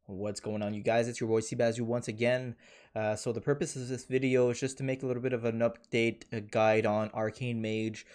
What's going on, you guys? It's your boy Cbasszu once again. So the purpose of this video is just to make a little bit of an update, a guide on Arcane Mage,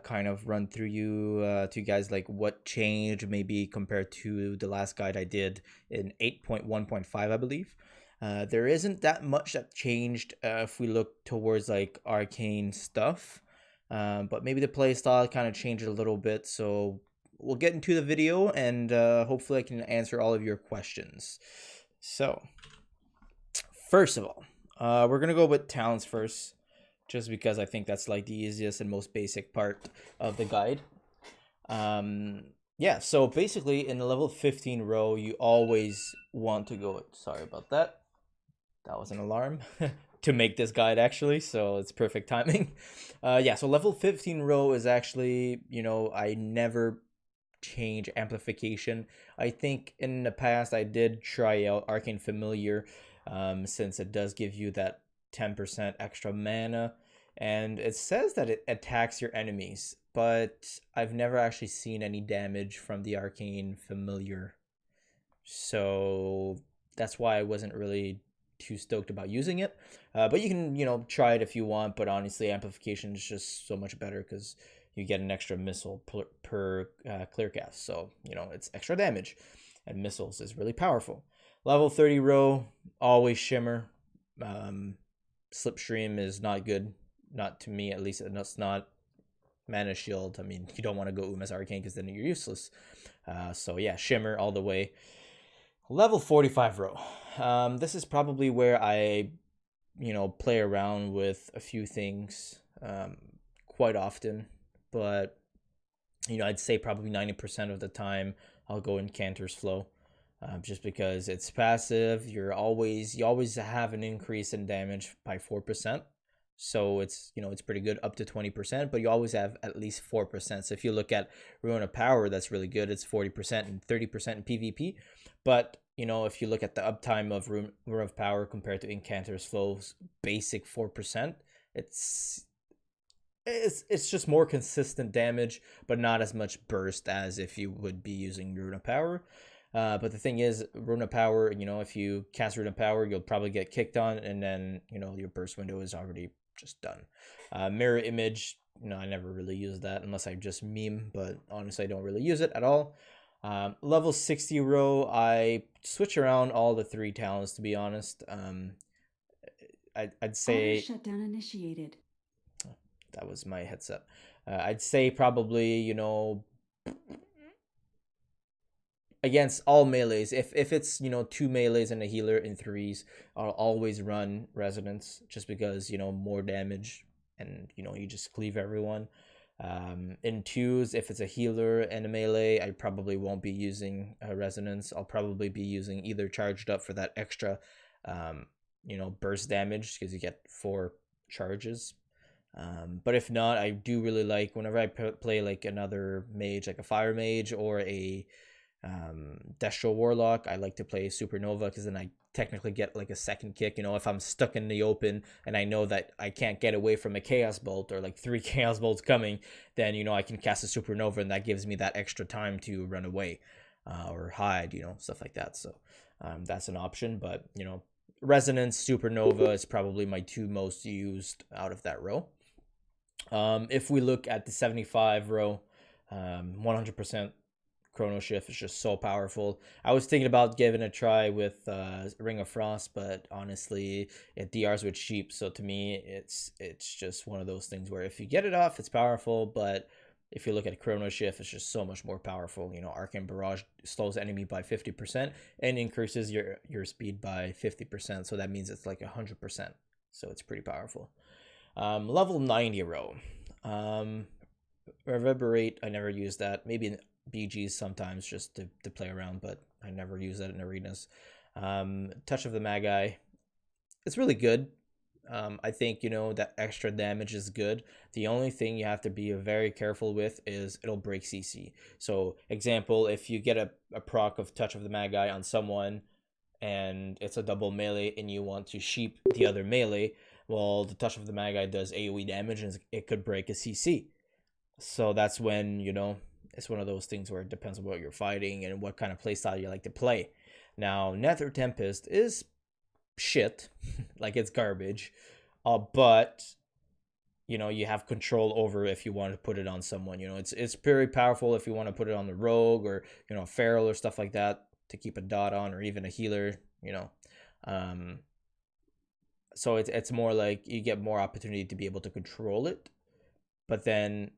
kind of run through to you guys like what changed maybe compared to the last guide I did in 8.1.5, I believe. There isn't that much that changed if we look towards like Arcane stuff, but maybe the playstyle kind of changed a little bit. So we'll get into the video and hopefully I can answer all of your questions. So, first of all, we're going to go with talents first, just because I think that's like the easiest and most basic part of the guide. Yeah, so basically in the level 15 row, you always want to go, sorry about that. That was an alarm. To make this guide actually, so it's perfect timing. Yeah, so level 15 row is actually, I never change amplification. I think in the past I did try out Arcane Familiar, since it does give you that 10% extra mana, and it says that it attacks your enemies, but I've never actually seen any damage from the Arcane Familiar, so that's why I wasn't really too stoked about using it. But you can, try it if you want, but honestly, amplification is just so much better because you get an extra missile per clear cast. So, it's extra damage, and missiles is really powerful. Level 30 row, always Shimmer. Slipstream is not good. Not to me, at least. It's not Mana Shield. I mean, you don't want to go Umas Arcane because then you're useless. So, yeah, Shimmer all the way. Level 45 row. This is probably where I, play around with a few things quite often. But, I'd say probably 90% of the time I'll go in Cantor's Flow. Just because it's passive, you always have an increase in damage by 4%. So it's pretty good up to 20%, but you always have at least 4%. So if you look at Ruin of Power, that's really good. It's 40% and 30% in PvP. But if you look at the uptime of Ruin of Power compared to Incanter's Flow's basic 4%, it's just more consistent damage, but not as much burst as if you would be using Rune of Power. But the thing is, Rune of Power, if you cast Rune of Power, you'll probably get kicked on, and then, your burst window is already just done. Mirror Image, I never really use that unless I just meme, but honestly, I don't really use it at all. Level 60 row, I switch around all the 3 talents, to be honest. I'd say... Auto shutdown initiated. That was my headset. I'd say probably, against all melees. If it's, 2 melees and a healer in 3s, I'll always run Resonance just because, more damage and, you just cleave everyone. In 2s, if it's a healer and a melee, I probably won't be using Resonance. I'll probably be using either Charged Up for that extra, burst damage because you get 4 charges. But if not, I do really like whenever I play like another mage, like a fire mage or a Destro Warlock, I like to play Supernova because then I technically get like a second kick. If I'm stuck in the open and I know that I can't get away from a Chaos Bolt or like 3 Chaos Bolts coming, then I can cast a Supernova and that gives me that extra time to run away or hide, stuff like that. So that's an option, but Resonance, Supernova is probably my 2 most used out of that row. If we look at the 75 row, 100% Chrono Shift is just so powerful. I was thinking about giving a try with Ring of Frost, but honestly, it DRs with sheep. So to me, it's just one of those things where if you get it off, it's powerful. But if you look at Chrono Shift, it's just so much more powerful. Arcane Barrage slows the enemy by 50% and increases your speed by 50%. So that means it's like 100%. So it's pretty powerful. Level 90 row. Reverberate, I never use that. Maybe in BGs sometimes just to play around, but I never use that in arenas. Touch of the Magi. It's really good. I think, that extra damage is good. The only thing you have to be very careful with is it'll break CC. So, example, if you get a proc of Touch of the Magi on someone and it's a double melee and you want to sheep the other melee, well, the Touch of the Magi does AoE damage and it could break a CC. So that's when, it's one of those things where it depends on what you're fighting and what kind of playstyle you like to play. Now, Nether Tempest is shit, like it's garbage, but you have control over if you want to put it on someone. It's very powerful if you want to put it on the rogue or feral or stuff like that to keep a dot on, or even a healer. Um, so it's more like you get more opportunity to be able to control it. But then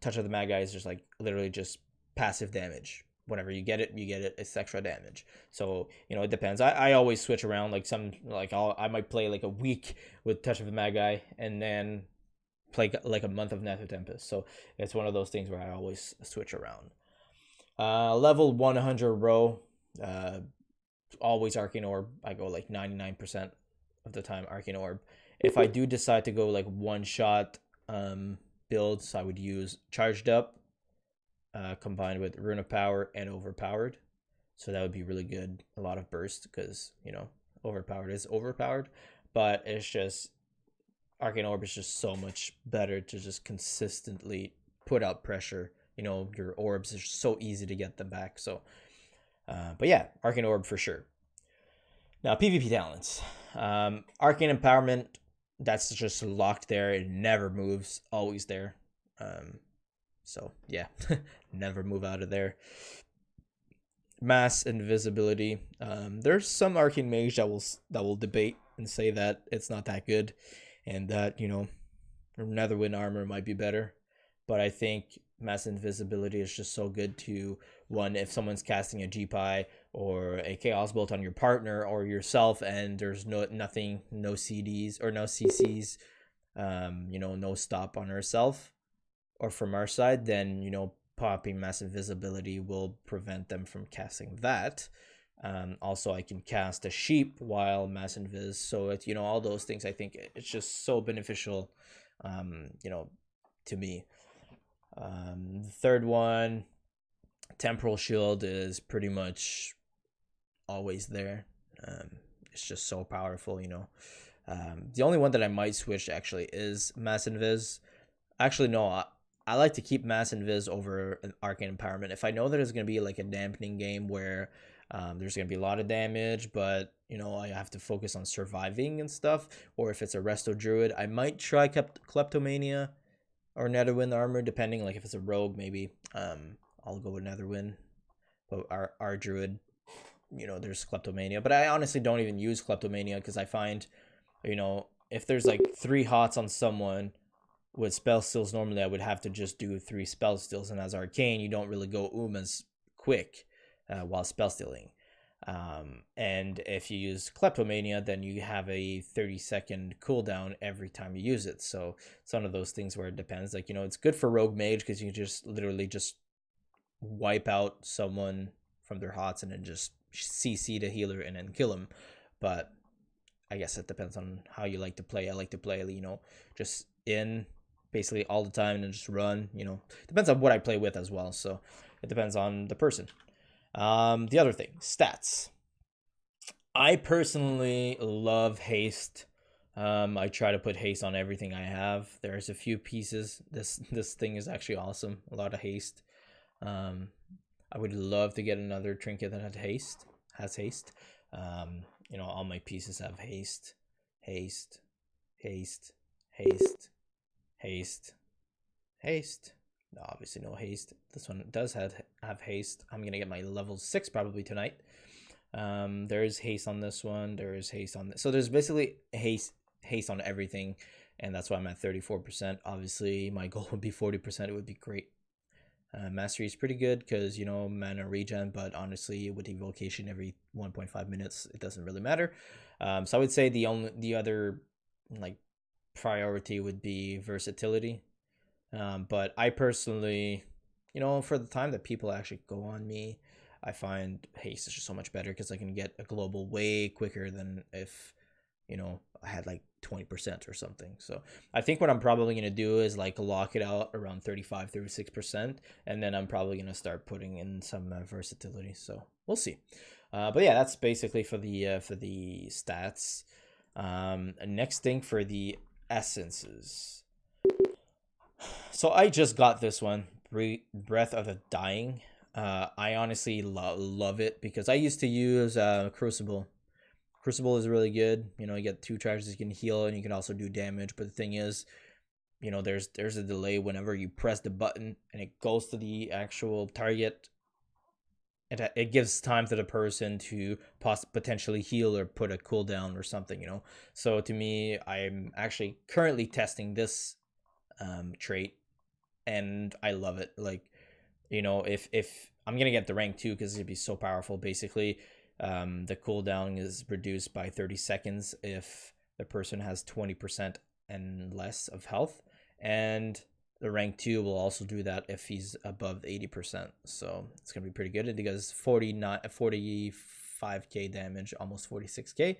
Touch of the Mad Guy is just like literally just passive damage. Whenever you get it, it's extra damage. So it depends. I always switch around. Like I might play like a week with Touch of the Mad Guy, and then play like a month of Nether Tempest. So it's one of those things where I always switch around. Level 100 row, always Arcane Orb. I go like 99% of the time Arcane Orb. If I do decide to go like one shot builds, I would use Charged Up combined with Rune of Power and Overpowered. So that would be really good. A lot of burst because, Overpowered is overpowered. But it's just, Arcane Orb is just so much better to just consistently put out pressure. Your orbs are so easy to get them back. So, but yeah, Arcane Orb for sure. Now, PvP talents. Arcane Empowerment, that's just locked there. It never moves. Always there. So, yeah. Never move out of there. Mass Invisibility. There's some Arcane Mage that will debate and say that it's not that good. And that, Netherwind Armor might be better. But I think Mass Invisibility is just so good to, one, if someone's casting a GPI or a Chaos Bolt on your partner or yourself, and there's nothing, no CDs or no CCs, no stop on ourself or from our side, then, popping Mass Invisibility will prevent them from casting that. Also, I can cast a sheep while Mass Invis, so it's all those things. I think it's just so beneficial, to me. The third one, Temporal Shield, is pretty much always there. It's just so powerful. The only one that I might switch actually is Mass Invis. Actually, no. I like to keep Mass Invis over an Arcane Empowerment. If I know that it's going to be like a dampening game where there's going to be a lot of damage, but I have to focus on surviving and stuff, or if it's a Resto Druid, I might try Kleptomania or Netherwind Armor, depending. Like if it's a rogue, maybe I'll go with Netherwind. But our Druid, there's Kleptomania. But I honestly don't even use Kleptomania because I find, if there's like 3 hots on someone with spell steals, normally I would have to just do 3 spell steals, and as Arcane, you don't really go as quick while spell stealing. And if you use Kleptomania, then you have a 30-second cooldown every time you use it. So it's one of those things where it depends. Like, it's good for Rogue Mage because you just literally just wipe out someone from their hots and then just CC the healer and then kill him. But I guess it depends on how you like to play. I like to play, just in basically all the time and then just run. Depends on what I play with as well. So it depends on the person. The other thing, stats. I personally love haste. I try to put haste on everything I have. There's a few pieces. This thing is actually awesome. A lot of haste. I would love to get another trinket that has haste. All my pieces have haste, haste, haste, haste, haste, haste. No, obviously no haste. This one does have haste. I'm gonna get my level 6 probably tonight. There is haste on this one. There is haste on this. So there's basically haste on everything, and that's why I'm at 34%. Obviously, my goal would be 40%. It would be great. Mastery is pretty good because mana regen, but honestly, with evocation every 1.5 minutes, it doesn't really matter. So I would say the other like priority would be versatility. But I personally, for the time that people actually go on me, I find haste is just so much better because I can get a global way quicker than if, I had like 20% or something. So I think what I'm probably going to do is like lock it out around 36%. And then I'm probably going to start putting in some versatility. So we'll see. But yeah, that's basically for the stats. Next thing for the essences. So I just got this one, Breath of the Dying. I honestly love it because I used to use Crucible. Crucible is really good. You know, you get 2 charges, you can heal, and you can also do damage. But the thing is, you know, there's a delay whenever you press the button and it goes to the actual target. It gives time to the person to potentially heal or put a cooldown or something, you know. So to me, I'm actually currently testing this trait, and I love it. Like, you know, if I'm gonna get the rank 2 because it'd be so powerful. Basically, the cooldown is reduced by 30 seconds if the person has 20% and less of health, and the rank 2 will also do that if he's above 80%. So it's gonna be pretty good. It does 45k damage, almost 46k,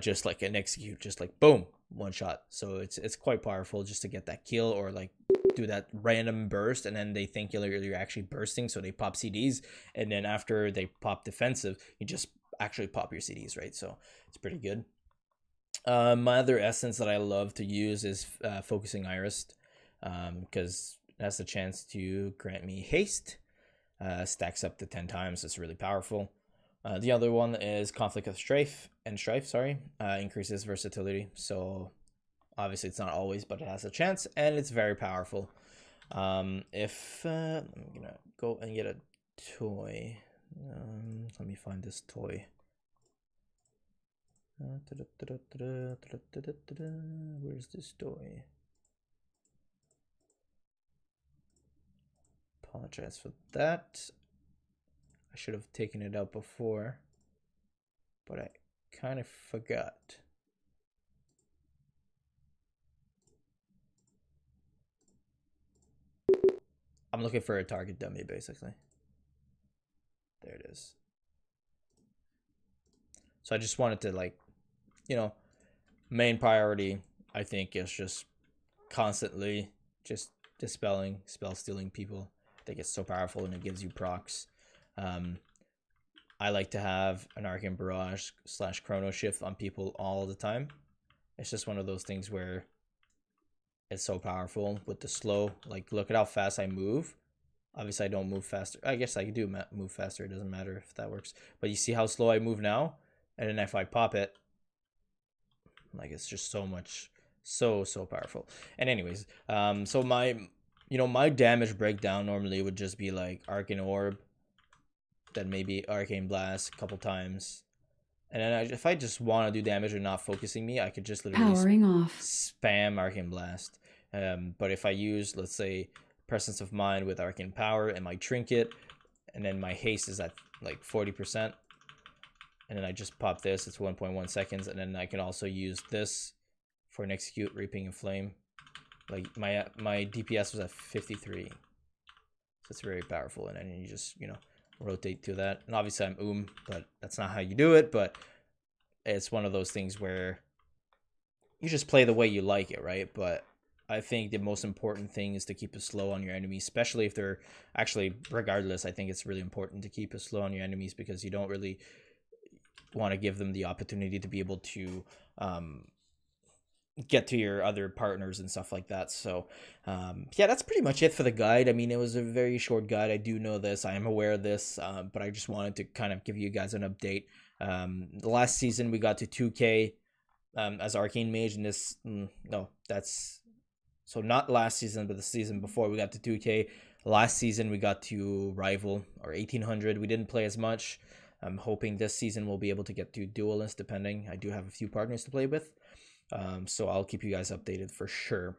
just like an execute, just like boom, one shot. So it's quite powerful just to get that kill, or like do that random burst, and then they think you're actually bursting, so they pop CDs, and then after they pop defensive, you just actually pop your CDs, right? So it's pretty good. My other essence that I love to use is Focusing Iris, because it has the chance to grant me haste. Stacks up to 10 times. It's really powerful. The other one is Conflict of Strife, increases versatility. So obviously it's not always, but it has a chance, and it's very powerful. If I'm gonna go and get a toy. Let me find this toy. Where's this toy? Apologize for that. I should have taken it out before, but I kind of forgot. I'm looking for a target dummy, basically. There it is. So I just wanted to, like, you know, main priority, I think, is just constantly just dispelling, spell stealing people. I think it's so powerful, and it gives you procs. I like to have an Arcane Barrage / Chrono Shift on people all the time. It's just one of those things where it's so powerful with the slow. Like, look at how fast I move. Obviously, I don't move faster. I guess I do move faster. It doesn't matter if that works. But you see how slow I move now? And then if I pop it, like, it's just so much, so powerful. And anyways, so my damage breakdown normally would just be like Arcane Orb, then maybe Arcane Blast a couple times. And then if I just want to do damage and not focusing me, I could just literally spam Arcane Blast. But if I use, let's say, Presence of Mind with Arcane Power and my Trinket, and then my haste is at like 40%, and then I just pop this, it's 1.1 seconds, and then I can also use this for an execute, Reaping and Flame. Like, my DPS was at 53, so it's very powerful. And then you just, you know, rotate to that. And obviously I'm but that's not how you do it. But it's one of those things where you just play the way you like it, right? But I think the most important thing is to keep it slow on your enemies, especially if they're actually, regardless, I think it's really important to keep it slow on your enemies, because you don't really want to give them the opportunity to be able to get to your other partners and stuff like that. So yeah, that's pretty much it for the guide. I mean, it was a very short guide. I do know this, I am aware of this, but I just wanted to kind of give you guys an update. The last season we got to 2k as Arcane Mage, and this no, that's so not last season, but the season before we got to 2k. Last season we got to Rival or 1800. We didn't play as much. I'm hoping this season we'll be able to get to Duelist, depending. I do have a few partners to play with. So I'll keep you guys updated for sure.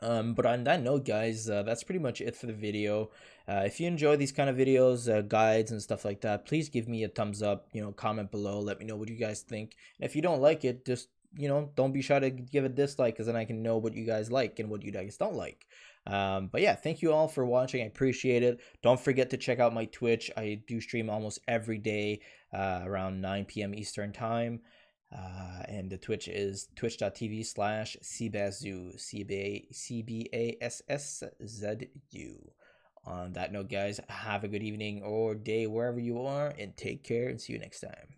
But on that note, guys, that's pretty much it for the video. If you enjoy these kind of videos, guides and stuff like that, please give me a thumbs up, you know, comment below, let me know what you guys think. And if you don't like it, just, you know, don't be shy to give a dislike, because then I can know what you guys like and what you guys don't like. But yeah, thank you all for watching. I appreciate it. Don't forget to check out my Twitch. I do stream almost every day around 9 p.m. Eastern time. And the Twitch is twitch.tv/Cbasszu, CBASSZU. On that note, guys, have a good evening or day wherever you are, and take care, and see you next time.